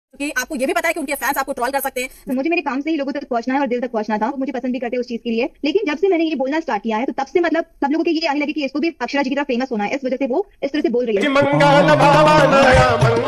क्योंकि आपको ये भी पता है कि उनके फैंस आपको ट्रोल कर सकते हैं। तो मुझे मेरे काम से ही लोगों तक पहुंचना है और दिल तक पहुंचना था, मुझे पसंद भी करते हैं उस चीज के लिए। लेकिन जब से मैंने ये बोलना स्टार्ट किया है तो तब से मतलब सब लोगों के ये आने लगे कि इसको भी अक्षरा जी की तरह फेमस होना है, इस वजह से वो इस तरह से बोल रही है।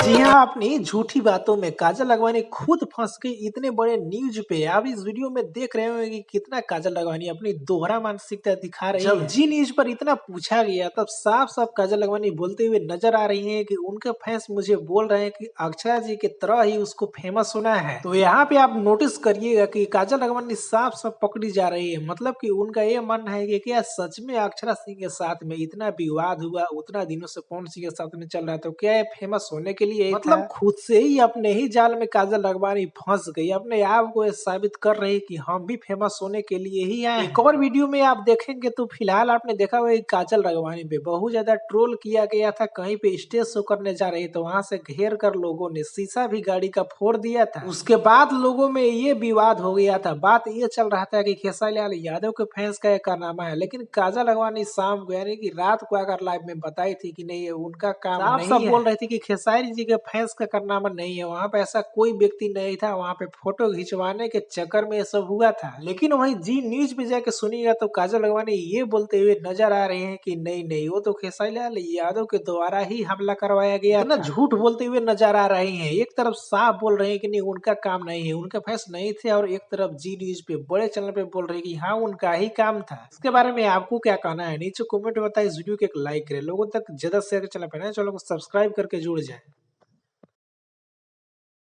जी हाँ, अपनी झूठी बातों में काजल राघवानी खुद फंस गई इतने बड़े न्यूज पे। आप इस वीडियो में देख रहे होंगे कि कितना काजल राघवानी अपनी दोहरा मानसिकता दिखा रही है। जब जी न्यूज पर इतना पूछा गया तब साफ साफ काजल राघवानी बोलते हुए नजर आ रही है कि उनके फैंस मुझे बोल रहे हैं कि अक्षरा जी की तरह ही उसको फेमस होना है। तो यहाँ पे आप नोटिस करिएगा कि काजल राघवानी साफ साफ पकड़ी जा रही है। मतलब कि उनका ये मानना है कि क्या सच में अक्षरा सिंह के साथ में इतना विवाद हुआ, उतना दिनों से पवन सिंह के साथ में चल रहा है, तो क्या ये फेमस होने के लिए मतलब खुद से ही अपने ही जाल में काजल राघवानी फंस गई, अपने आप को ये साबित कर रही कि हम भी फेमस होने के लिए ही आए। एक और वीडियो में आप देखेंगे तो फिलहाल आपने देखा हुआ काजल राघवानी पे बहुत ज्यादा ट्रोल किया गया था। कहीं पे स्टेज शो करने जा रही तो वहां से घेर कर लोगों ने शीशा भी गाड़ी का फोड़ दिया था। उसके बाद लोगों में ये विवाद हो गया था। बात ये चल रहा था कि खेसारी लाल यादव के फैंस का एक कारनामा है, लेकिन काजल राघवानी शाम को यानी कि रात को आकर लाइव में बताई थी कि नहीं, ये उनका काम नहीं है। साफ बोल रही थी कि खेसारी जी के फैंस का कारनामा नहीं है, वहाँ पे ऐसा कोई व्यक्ति नहीं था, वहाँ पे फोटो खिंचवाने के चक्कर में ये सब हुआ था। लेकिन वहीं जी न्यूज पे जाके सुनिएगा तो काजल राघवानी ये बोलते हुए नजर आ रहे हैं कि नहीं नहीं, वो तो खेसारी लाल यादव के द्वारा ही हमला करवाया गया था। झूठ बोलते हुए नजर आ रहे हैं। एक तरफ साफ बोल रहे हैं कि नहीं, उनका काम नहीं है, उनके फैंस नहीं थे, और एक तरफ जी न्यूज पे बड़े चैनल पे बोल रहे हैं कि हाँ उनका ही काम था। इसके बारे में आपको क्या कहना है नीचे कमेंट में बताइए। इस वीडियो को एक लाइक करें, लोगों तक ज्यादा शेयर चैनल पे चैनल को सब्सक्राइब करके जुड़ जाए।